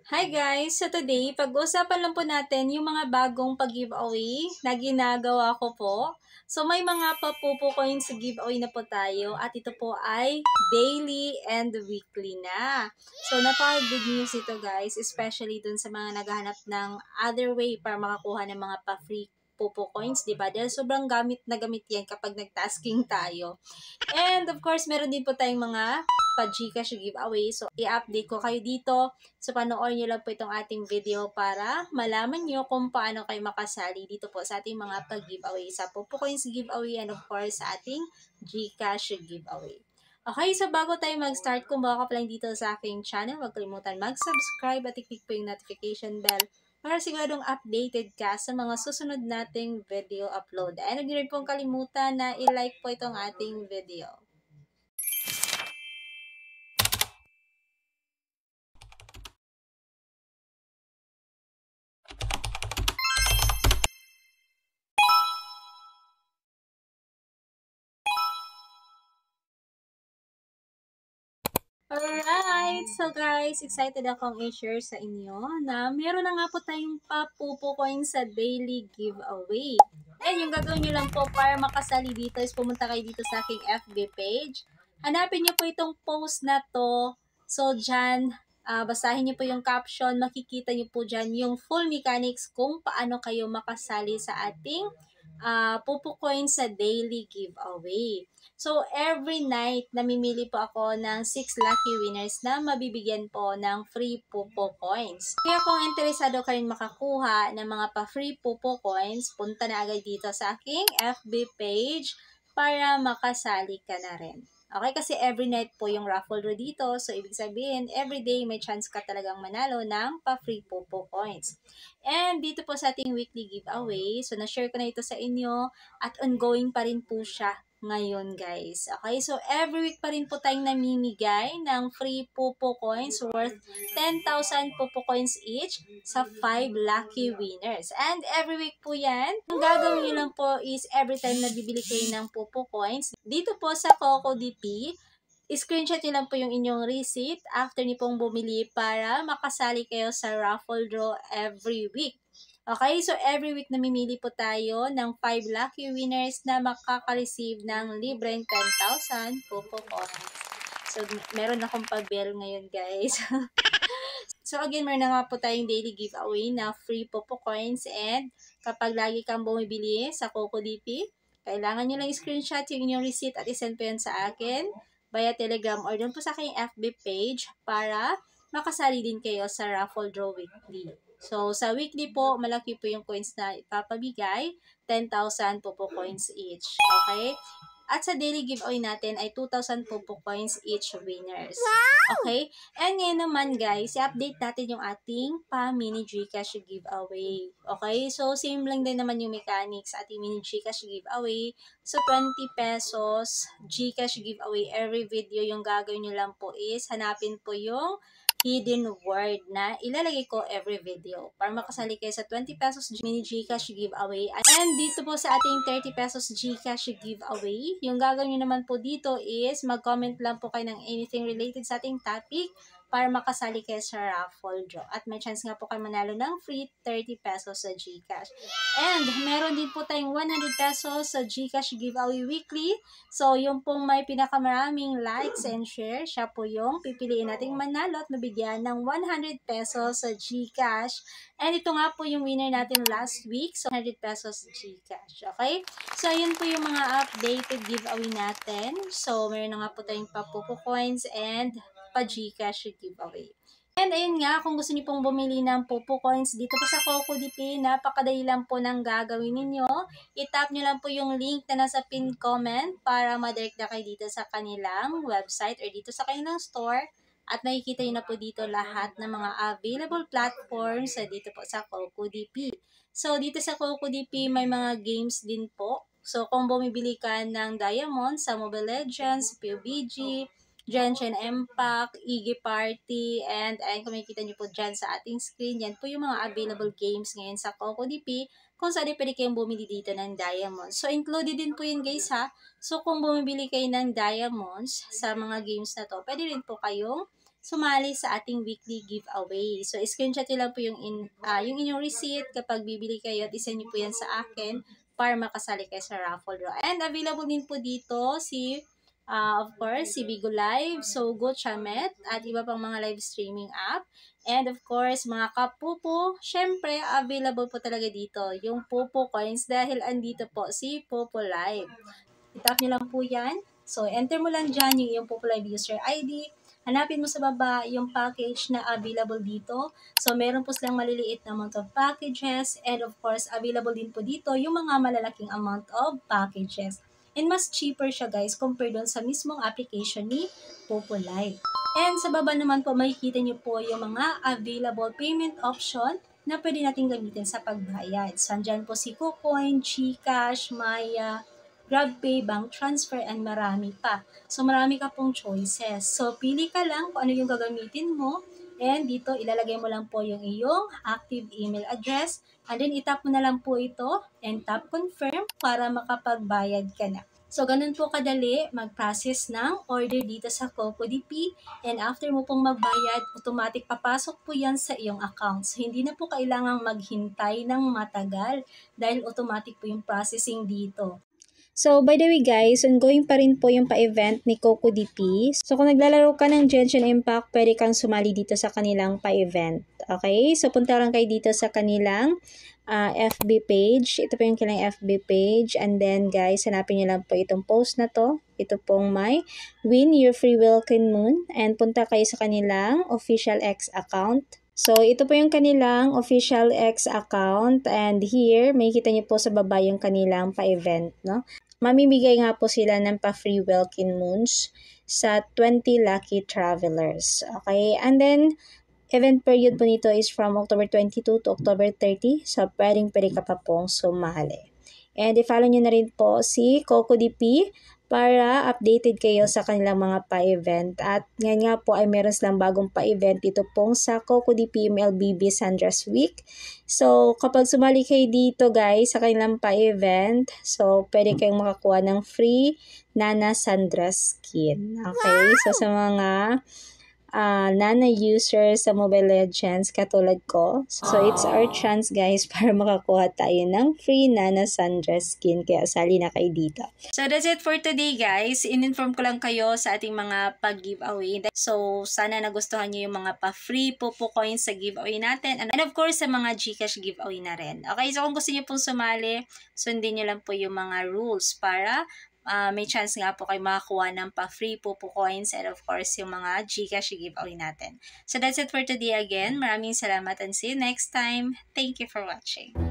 Hi guys! So today, pag-uusapan lang po natin yung mga bagong pag-giveaway na ginagawa ko po. So may mga papupo coins giveaway na po tayo at ito po ay daily and weekly na. So napaka-good news ito guys, especially dun sa mga naghahanap ng other way para makakuha ng mga pa-free pupo coins, diba? Dahil sobrang gamit na gamit yan kapag nag-tasking tayo. And of course, meron din po tayong mga pa-Gcash giveaway. So, i-update ko kayo dito. So, panoorin nyo lang po itong ating video para malaman nyo kung paano kayo makasali dito po sa ating mga pag-giveaway. Sa Popo Coins giveaway and of course sa ating Gcash giveaway. Okay, so bago tayo mag-start, kung baka pa lang dito sa aking channel, huwag kalimutan mag-subscribe at i-click po yung notification bell para siguradong updated ka sa mga susunod nating video upload. And huwag niyo rin pong kalimutan na i-like po itong ating video. Alright! So guys, excited akong i-share sa inyo na meron na nga po tayong papupo coin sa daily giveaway. And yung gagawin nyo lang po para makasali dito is pumunta kayo dito sa aking FB page. Hanapin nyo po itong post na to. So dyan, basahin nyo po yung caption. Makikita nyo po dyan yung full mechanics kung paano kayo makasali sa ating pupo coin sa daily giveaway. So, every night, namimili po ako ng 6 lucky winners na mabibigyan po ng free Pupo Coins. Kaya kung interesado ka rin makakuha ng mga pa-free Pupo Coins, punta na agad dito sa aking FB page para makasali ka na rin. Okay, kasi every night po yung raffle draw dito. So, ibig sabihin, every day may chance ka talagang manalo ng pa-free Pupo Coins. And dito po sa ating weekly giveaway, so na-share ko na ito sa inyo at ongoing pa rin po siya ngayon guys. Okay, so every week pa rin po tayong namimigay ng free Pupo Coins worth 10,000 Pupo Coins each sa 5 lucky winners. And every week po yan, ang gagawin nyo lang po is every time na bibili kayo ng Pupo Coins, dito po sa CocoDP, screenshot nyo lang po yung inyong receipt after nyo pong bumili para makasali kayo sa raffle draw every week. Okay, so every week namimili po tayo ng 5 lucky winners na makaka-receive ng libreng 10,000 Pupo Coins. So, meron akong pa-bell ngayon, guys. So, again, meron na nga po tayong daily giveaway na free Pupo Coins and kapag lagi kang bumibili sa CocoDP, kailangan nyo lang screenshot yung inyong receipt at isend po yun sa akin via Telegram or doon po sa aking FB page para makasali din kayo sa raffle draw weekly. So, sa weekly po, malaki po yung coins na ipapabigay. 10,000 Pupo Coins each. Okay? At sa daily giveaway natin ay 2,000 Pupo Coins each winners. Okay? And ngayon naman guys, i-update natin yung ating pa-mini Gcash giveaway. Okay? So, same lang din naman yung mechanics ating mini Gcash giveaway. So, 20 pesos Gcash giveaway every video. Yung gagawin nyo lang po is hanapin po yung hidden word na ilalagay ko every video para makasali kayo sa 20 pesos mini Gcash giveaway. And dito po sa ating 30 pesos Gcash giveaway, yung gagawin nyo naman po dito is mag-comment lang po kayo ng anything related sa ating topic para makasali kayo sa raffle draw. At may chance nga po kayo manalo ng free 30 pesos sa Gcash. And meron din po tayong 100 pesos sa Gcash giveaway weekly. So, yung pong may pinakamaraming likes and share, siya po yung pipiliin nating manalo at mabigyan ng 100 pesos sa Gcash. And ito nga po yung winner natin last week. So, 100 pesos Gcash. Okay? So, ayun po yung mga updated giveaway natin. So, meron na nga po tayong pa-Pupo Coins and pa-Gcash giveaway. And ayun nga, kung gusto niyo pong bumili ng Pupo Coins dito po sa CocoDP, napakadali lang po ng gagawin ninyo. I-tap nyo lang po yung link na nasa pinned comment para madirect na kayo dito sa kanilang website or dito sa kanilang store. At makikita nyo na po dito lahat ng mga available platforms dito po sa CocoDP. So, dito sa CocoDP, may mga games din po. So, kung bumibili ka ng Diamond sa Mobile Legends, PUBG, Genshin Impact, Iggy Party, and ayun kung makikita nyo po dyan sa ating screen, yan po yung mga available games ngayon sa CocoDP kung saan pwede kayong bumili dito ng diamonds. So, included din po yun guys ha. So, kung bumibili kayo ng diamonds sa mga games na to, pwede rin po kayong sumali sa ating weekly giveaway. So, screenshot nyo lang po yung inyong receipt kapag bibili kayo at isend nyo po yan sa akin para makasali kayo sa raffle draw. And available din po dito of course, si Bigo Live, so GoChamet, at iba pang mga live streaming app. And of course, mga kapupo, syempre, available po talaga dito yung Popo Coins dahil andito po si Popo Live. I-tap nyo lang po yan. So, enter mo lang dyan yung iyong Popo Live user ID. Hanapin mo sa baba yung package na available dito. So, meron po silang maliliit na amount of packages. And of course, available din po dito yung mga malalaking amount of packages. And mas cheaper siya guys compared doon sa mismong application ni Popo Live. And sa baba naman po makikita niyo po yung mga available payment option na pwede natin gamitin sa pagbayad. So, andyan po si KuCoin, GCash, Maya, GrabPay, bank transfer, and marami pa. So, marami ka pong choices. So, pili ka lang kung ano yung gagamitin mo. And dito, ilalagay mo lang po yung iyong active email address. And then, itap mo na lang po ito and tap confirm para makapagbayad ka na. So, ganun po kadali mag-process ng order dito sa CocoDP. And after mo pong magbayad, automatic papasok po yan sa iyong account. So, hindi na po kailangang maghintay ng matagal dahil automatic po yung processing dito. So, by the way guys, ongoing pa rin po yung pa-event ni CocoDP. So, kung naglalaro ka ng Genshin Impact, pwede kang sumali dito sa kanilang pa-event. Okay? So, punta lang kayo dito sa kanilang FB page. Ito po yung kanilang FB page. And then, guys, hanapin nyo lang po itong post na to. Ito pong my Win Your Free Welcome Moon. And punta kayo sa kanilang official X account. So, ito po yung kanilang official X account. And here, makikita nyo po sa baba yung kanilang pa-event, no? Mamimigay nga po sila ng pa-free welcome moons sa 20 lucky travelers. Okay? And then, event period po nito is from October 22 to October 30. So, pwede ka pa pong sumali. And i-follow nyo na rin po si CocoDP para updated kayo sa kanilang mga pa-event. At ngayon nga po ay meron silang bagong pa-event dito pong sa CocoDP MLBB Sandra's Week. So, kapag sumali kayo dito guys sa kanilang pa-event, so pwede kayong makakuha ng free Nana Sandra skin. Okay? So, sa mga Nana users sa Mobile Legends katulad ko. So, it's our chance guys para makakuha tayo ng free Nana Sandra skin. Kaya sali na kayo dito. So, that's it for today guys. In-inform ko lang kayo sa ating mga pag-giveaway. So, sana nagustuhan nyo yung mga pa-free Popo coins sa giveaway natin. And of course, sa mga GCash giveaway na rin. Okay, so kung gusto nyo pong sumali, sundin nyo lang po yung mga rules para may chance nga po kayo makakuha ng pa-free Popo coins and of course yung mga GCash giveaway natin. So that's it for today again. Maraming salamat and see you next time. Thank you for watching.